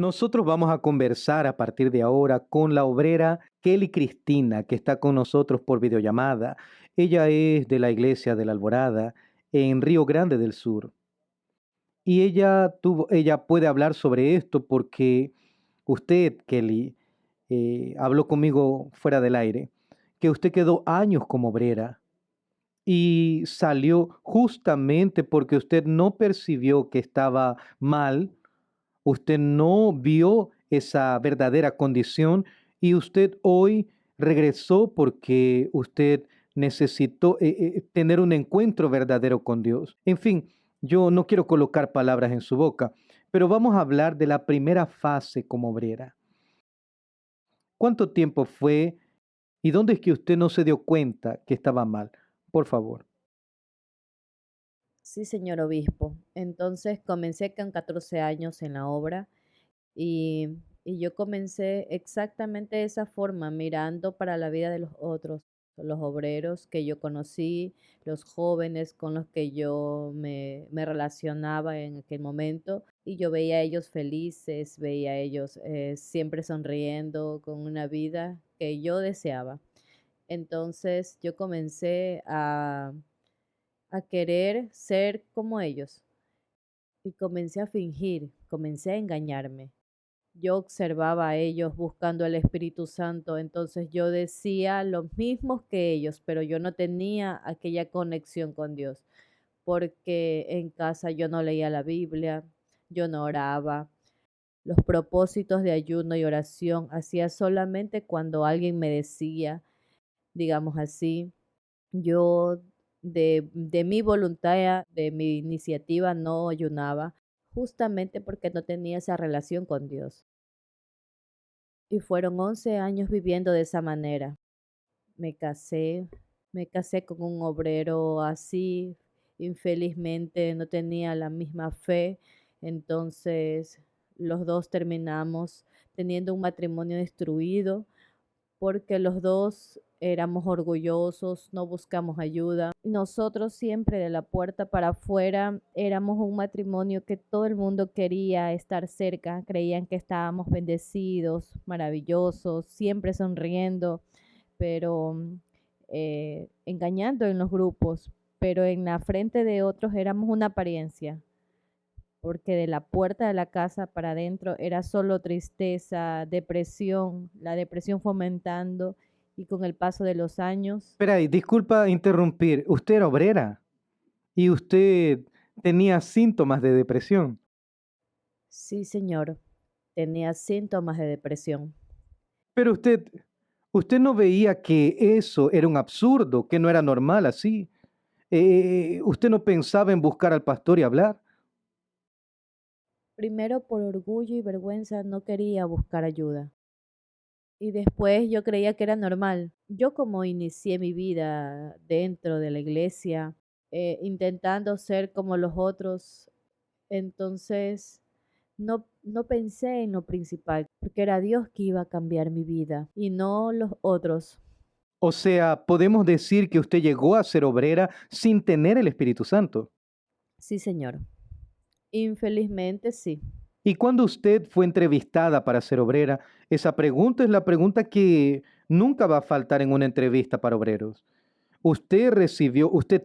Nosotros vamos a conversar a partir de ahora con la obrera Kelly Cristina, que está con nosotros por videollamada. Ella es de la iglesia de la Alborada en Río Grande del Sur. Y ella puede hablar sobre esto porque usted, Kelly, habló conmigo fuera del aire, que usted quedó años como obrera y salió justamente porque usted no percibió que estaba mal. Usted no vio esa verdadera condición y usted hoy regresó porque usted necesitó tener un encuentro verdadero con Dios. En fin, yo no quiero colocar palabras en su boca, pero vamos a hablar de la primera fase como obrera. ¿Cuánto tiempo fue y dónde es que usted no se dio cuenta que estaba mal? Por favor. Sí, señor obispo. Entonces comencé con 14 años en la obra y, y yo comencé exactamente de esa forma, mirando para la vida de los otros, los obreros que yo conocí, los jóvenes con los que yo me relacionaba en aquel momento y yo veía a ellos felices, veía a ellos siempre sonriendo con una vida que yo deseaba. Entonces yo comencé a querer ser como ellos y comencé a fingir, comencé a engañarme. Yo observaba a ellos buscando el Espíritu Santo, entonces yo decía los mismos que ellos, pero yo no tenía aquella conexión con Dios, porque en casa yo no leía la Biblia, yo no oraba. Los propósitos de ayuno y oración hacía solamente cuando alguien me decía, digamos así, yo de mi voluntad, de mi iniciativa no ayunaba, justamente porque no tenía esa relación con Dios. Y fueron 11 años viviendo de esa manera. Me casé, me casé con un obrero así, infelizmente no tenía la misma fe, entonces los dos terminamos teniendo un matrimonio destruido porque los dos éramos orgullosos, no buscamos ayuda. Nosotros siempre de la puerta para afuera éramos un matrimonio que todo el mundo quería estar cerca, creían que estábamos bendecidos, maravillosos, siempre sonriendo, pero engañando en los grupos, pero en la frente de otros éramos una apariencia porque de la puerta de la casa para adentro era solo tristeza, depresión, la depresión fomentando y con el paso de los años, Espera ahí, disculpa interrumpir. Usted era obrera y usted tenía síntomas de depresión. sí señor, tenía síntomas de depresión. Pero usted no veía que eso era un absurdo, que no era normal así. Usted no pensaba en buscar al pastor y hablar. Primero por orgullo y vergüenza no quería buscar ayuda. Y después yo creía que era normal. Yo como inicié mi vida dentro de la iglesia, intentando ser como los otros, entonces no pensé en lo principal, porque era Dios que iba a cambiar mi vida y no los otros. O sea, podemos decir que usted llegó a ser obrera sin tener el Espíritu Santo. Sí, Señor. Infelizmente sí. Y cuando usted fue entrevistada para ser obrera, esa pregunta es la pregunta que nunca va a faltar en una entrevista para obreros. Usted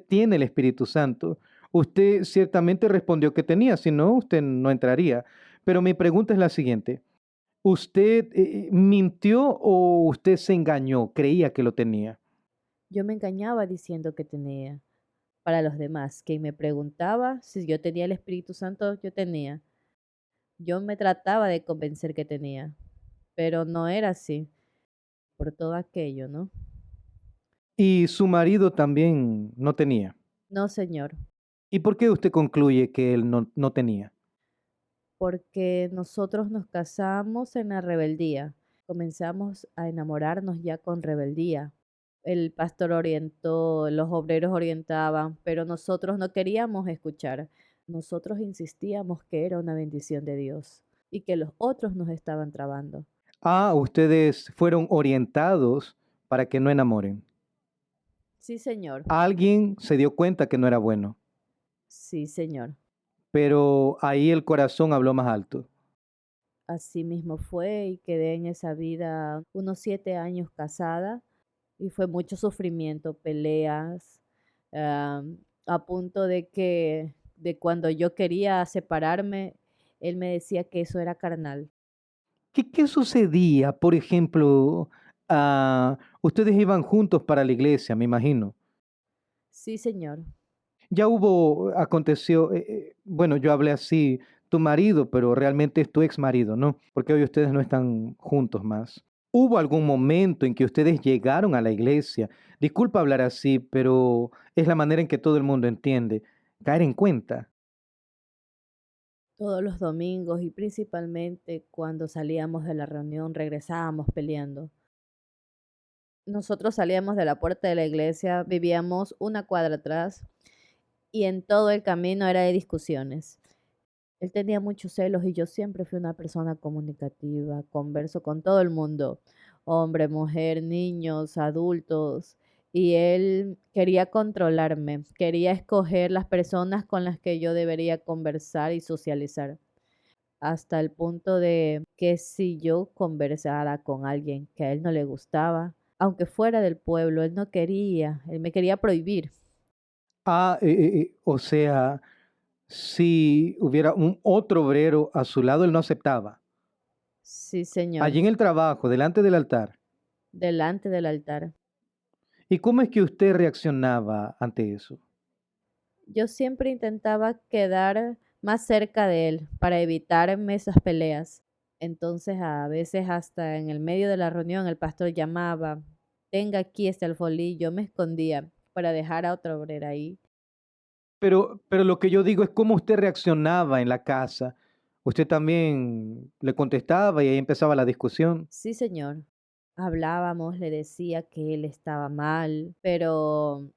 tiene el Espíritu Santo. Usted ciertamente respondió que tenía, si no, usted no entraría. Pero mi pregunta es la siguiente. ¿Usted mintió o usted se engañó? Creía que lo tenía. Yo me engañaba diciendo que tenía para los demás. Quien me preguntaba si yo tenía el Espíritu Santo, yo tenía. Yo me trataba de convencer que tenía, pero no era así por todo aquello, ¿no? Y su marido también no tenía. No, Señor, ¿Y por qué usted concluye que él no tenía? porque nosotros nos casamos en la rebeldía. Comenzamos a enamorarnos ya con rebeldía. El pastor orientó, los obreros orientaban, pero nosotros no queríamos escuchar. Nosotros insistíamos que era una bendición de Dios y que los otros nos estaban trabando. Ah, ustedes fueron orientados para que no enamoren. Sí, Señor. Alguien se dio cuenta que no era bueno, Sí, Señor. pero ahí el corazón habló más alto. Así mismo fue y quedé en esa vida unos 7 años casada y fue mucho sufrimiento, peleas, a punto de que de cuando yo quería separarme, él me decía que eso era carnal. ¿Qué sucedía? Por ejemplo, ustedes iban juntos para la iglesia, me imagino. Sí, señor. Ya aconteció, bueno, yo hablé así, tu marido, pero realmente es tu ex marido, ¿no? Porque hoy ustedes no están juntos más. ¿Hubo algún momento en que ustedes llegaron a la iglesia? Disculpa hablar así, pero es la manera en que todo el mundo entiende. Caer en cuenta. Todos los domingos y principalmente cuando salíamos de la reunión regresábamos peleando. Nosotros salíamos de la puerta de la iglesia, vivíamos una cuadra atrás y en todo el camino era de discusiones. Él tenía muchos celos y yo siempre fui una persona comunicativa, converso con todo el mundo, hombre, mujer, niños, adultos, y él quería controlarme, quería escoger las personas con las que yo debería conversar y socializar, hasta el punto de que si yo conversara con alguien que a él no le gustaba, aunque fuera del pueblo, él no quería, él me quería prohibir. O sea, si hubiera un otro obrero a su lado, él no aceptaba. Sí, señor, Allí en el trabajo, delante del altar. delante del altar. ¿Y cómo es que usted reaccionaba ante eso? Yo siempre intentaba quedar más cerca de él para evitarme esas peleas. Entonces, a veces hasta en el medio de la reunión el pastor llamaba, tenga aquí este alfolí, yo me escondía para dejar a otra obrera ahí. Pero lo que yo digo es cómo usted reaccionaba en la casa. Usted también le contestaba y ahí empezaba la discusión. Sí, señor. Hablábamos, le decía que él estaba mal, pero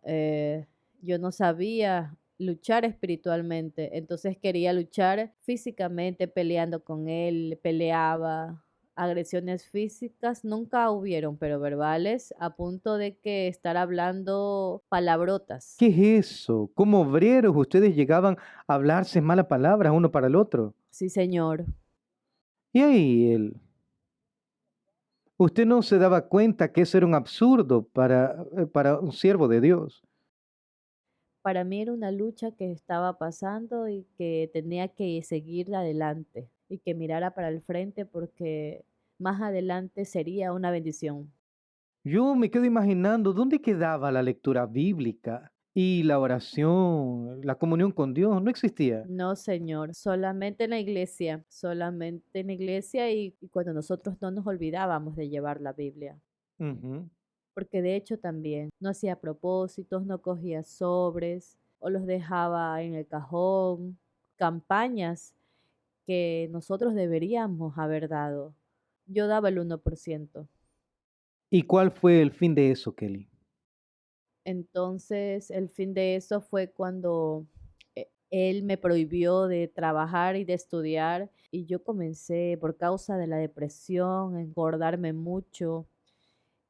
yo no sabía luchar espiritualmente, entonces quería luchar físicamente peleando con él, peleaba. Agresiones físicas nunca hubieron, pero verbales, a punto de que estar hablando palabrotas. ¿Qué es eso? Como obreros ustedes llegaban a hablarse malas palabras uno para el otro. Sí, señor. Y ahí usted no se daba cuenta que eso era un absurdo para un siervo de Dios. Para mí era una lucha que estaba pasando y que tenía que seguir adelante y que mirara para el frente porque más adelante sería una bendición. Yo me quedo imaginando dónde quedaba la lectura bíblica y la oración, la comunión con Dios. No existía. No, Señor, solamente en la iglesia y cuando nosotros no nos olvidábamos de llevar la Biblia. Ujú. Porque de hecho también no hacía propósitos, no cogía sobres o los dejaba en el cajón, campañas que nosotros deberíamos haber dado. Yo daba el 1%. ¿Y cuál fue el fin de eso, Kelly? Entonces, el fin de eso fue cuando él me prohibió de trabajar y de estudiar y yo comencé por causa de la depresión, a engordarme mucho,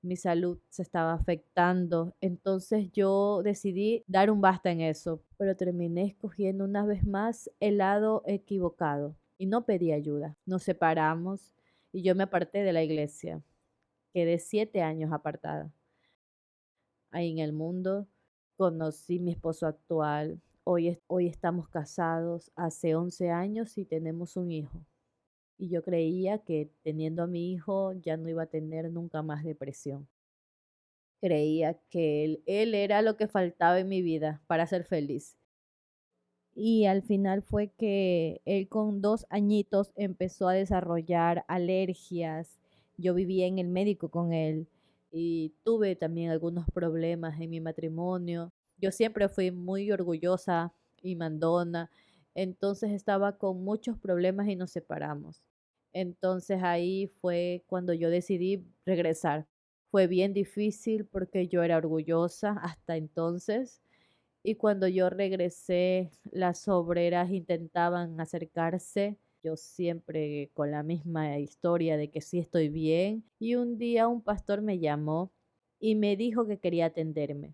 mi salud se estaba afectando. Entonces yo decidí dar un basta en eso, pero terminé escogiendo una vez más el lado equivocado y no pedí ayuda. Nos separamos y yo me aparté de la iglesia. Quedé 7 años apartada. Ahí en el mundo conocí mi esposo actual. Hoy estamos casados hace 11 años y tenemos un hijo. Y yo creía que teniendo a mi hijo ya no iba a tener nunca más depresión. Creía que él era lo que faltaba en mi vida para ser feliz. Y al final fue que él con 2 añitos empezó a desarrollar alergias. Yo vivía en el médico con él y tuve también algunos problemas en mi matrimonio. Yo siempre fui muy orgullosa y mandona, entonces estaba con muchos problemas y nos separamos. Entonces ahí fue cuando yo decidí regresar. Fue bien difícil porque yo era orgullosa hasta entonces y cuando yo regresé, las obreras intentaban acercarse, yo siempre con la misma historia de que sí estoy bien. Y un día un pastor me llamó y me dijo que quería atenderme.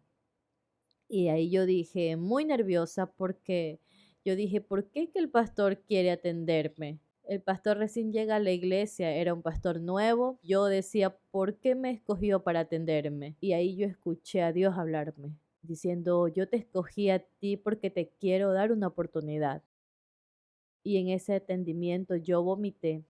Y ahí yo dije, muy nerviosa porque yo dije, ¿por qué que el pastor quiere atenderme? El pastor recién llega a la iglesia, era un pastor nuevo. Yo decía, ¿por qué me escogió para atenderme? Y ahí yo escuché a Dios hablarme, diciendo, yo te escogí a ti porque te quiero dar una oportunidad. Y en ese atendimiento yo vomité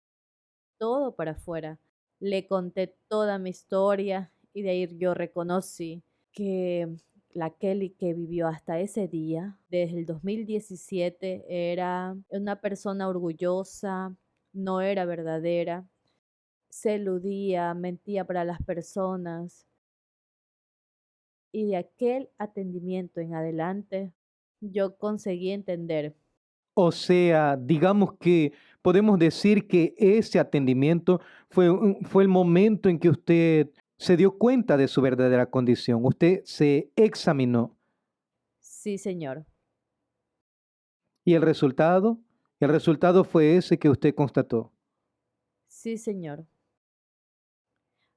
todo para afuera. Le conté toda mi historia y de ahí yo reconocí que la Kelly que vivió hasta ese día, desde el 2017, era una persona orgullosa, no era verdadera, se eludía, mentía para las personas y de aquel atendimiento en adelante yo conseguí entender. O sea, digamos que podemos decir que ese atendimiento fue el momento en que usted se dio cuenta de su verdadera condición. Usted se examinó. Sí, señor. ¿Y el resultado fue ese que usted constató? Sí, señor.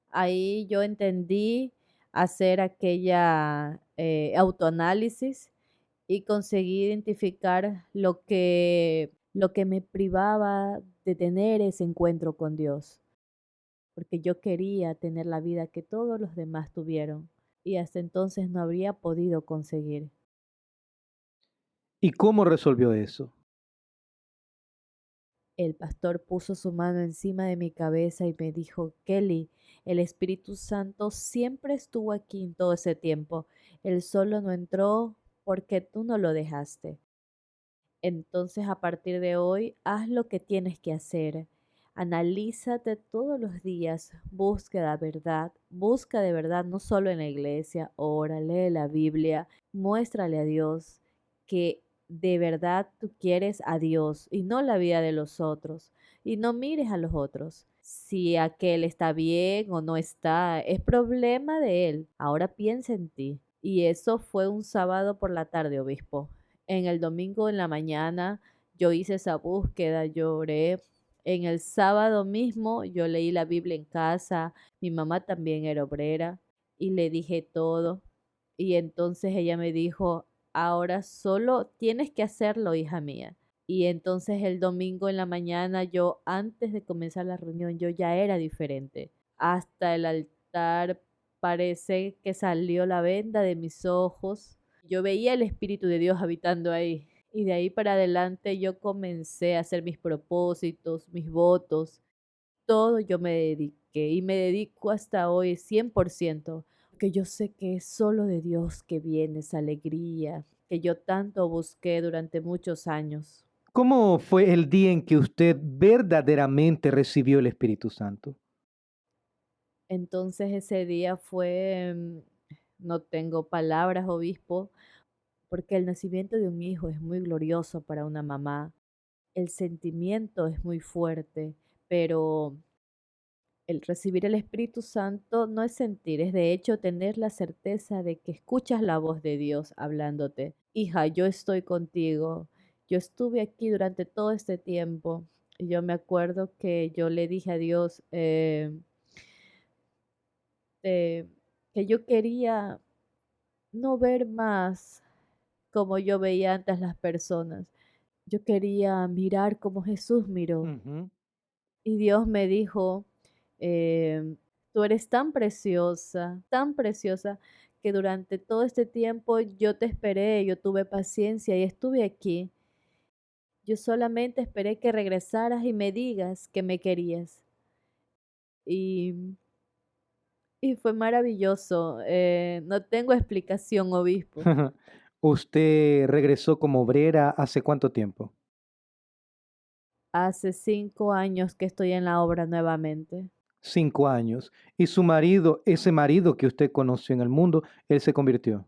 Ahí yo entendí hacer aquella autoanálisis y conseguí identificar lo que me privaba de tener ese encuentro con Dios, porque yo quería tener la vida que todos los demás tuvieron y hasta entonces no habría podido conseguir. ¿Y cómo resolvió eso? El pastor puso su mano encima de mi cabeza y me dijo, Kelly, el Espíritu Santo siempre estuvo aquí en todo ese tiempo. Él solo no entró porque tú no lo dejaste. Entonces, a partir de hoy, haz lo que tienes que hacer. Analízate todos los días, busca de verdad, no solo en la iglesia, ora, lee la Biblia, muéstrale a Dios que de verdad tú quieres a Dios y no la vida de los otros. Y no mires a los otros. Si aquel está bien o no está, es problema de él. Ahora piensa en ti. Y eso fue un sábado por la tarde, obispo. En el domingo en la mañana yo hice esa búsqueda, lloré. En el sábado mismo yo leí la Biblia en casa, mi mamá también era obrera y le dije todo. Y entonces ella me dijo, ahora solo tienes que hacerlo, hija mía. Y entonces el domingo en la mañana yo, antes de comenzar la reunión, yo ya era diferente. Hasta el altar parece que salió la venda de mis ojos. Yo veía el Espíritu de Dios habitando ahí. Y de ahí para adelante yo comencé a hacer mis propósitos, mis votos, todo yo me dediqué y me dedico hasta hoy 100%, porque yo sé que es solo de Dios que viene esa alegría que yo tanto busqué durante muchos años. ¿Cómo fue el día en que usted verdaderamente recibió el Espíritu Santo? Entonces ese día fue, no tengo palabras, obispo, porque el nacimiento de un hijo es muy glorioso para una mamá. El sentimiento es muy fuerte, pero el recibir el Espíritu Santo no es sentir, es de hecho tener la certeza de que escuchas la voz de Dios hablándote. Hija, yo estoy contigo. Yo estuve aquí durante todo este tiempo. Y yo me acuerdo que yo le dije a Dios eh, que yo quería no ver más como yo veía antes las personas. Yo quería mirar como Jesús miró. Ujú. Y Dios me dijo, tú eres tan preciosa, que durante todo este tiempo yo te esperé, yo tuve paciencia y estuve aquí. Yo solamente esperé que regresaras y me digas que me querías. Y, y fue maravilloso. No tengo explicación, obispo. ¿Usted regresó como obrera hace cuánto tiempo? Hace 5 años que estoy en la obra nuevamente. 5 años. Y su marido, ese marido que usted conoció en el mundo, él se convirtió.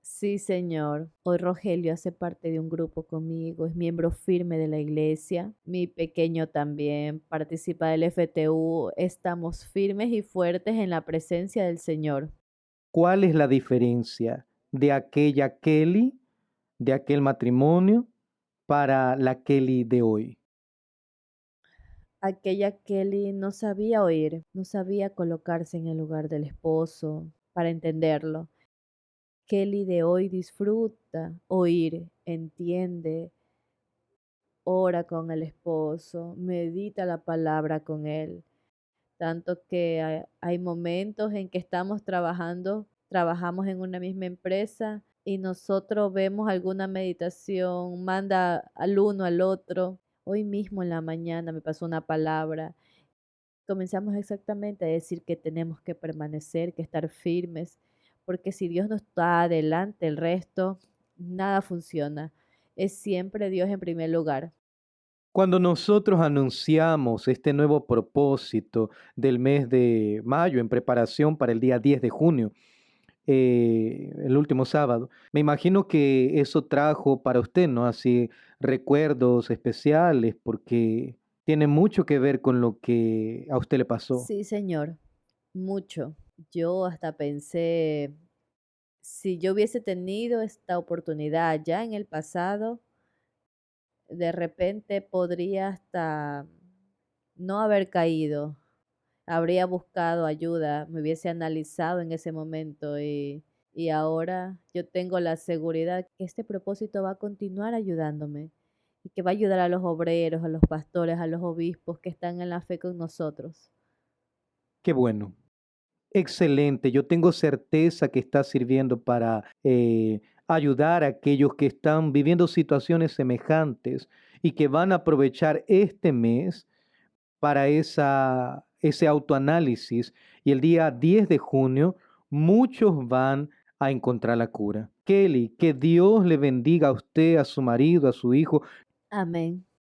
Sí, señor. Hoy Rogelio hace parte de un grupo conmigo, es miembro firme de la iglesia. Mi pequeño también participa del FTU. Estamos firmes y fuertes en la presencia del Señor. ¿Cuál es la diferencia de aquella Kelly, de aquel matrimonio, para la Kelly de hoy? Aquella Kelly no sabía oír, no sabía colocarse en el lugar del esposo para entenderlo. Kelly de hoy disfruta oír, entiende, ora con el esposo, medita la palabra con él. Tanto que hay momentos en que estamos trabajando, trabajamos en una misma empresa y nosotros vemos alguna meditación, manda al uno al otro. Hoy mismo en la mañana me pasó una palabra. Comenzamos exactamente a decir que tenemos que permanecer, que estar firmes, porque si Dios no está adelante, el resto, nada funciona. Es siempre Dios en primer lugar. Cuando nosotros anunciamos este nuevo propósito del mes de mayo en preparación para el día 10 de junio, el último sábado, me imagino que eso trajo para usted, ¿no? Así recuerdos especiales porque tiene mucho que ver con lo que a usted le pasó. Sí, Señor, mucho. Yo hasta pensé, si yo hubiese tenido esta oportunidad ya en el pasado, de repente podría hasta no haber caído, habría buscado ayuda, me hubiese analizado en ese momento y ahora yo tengo la seguridad que este propósito va a continuar ayudándome y que va a ayudar a los obreros, a los pastores, a los obispos que están en la fe con nosotros. Qué bueno. Excelente, yo tengo certeza que está sirviendo para ayudar a aquellos que están viviendo situaciones semejantes y que van a aprovechar este mes para ese autoanálisis y el día 10 de junio muchos van a encontrar la cura. Kelly, que Dios le bendiga a usted, a su marido, a su hijo. Amén.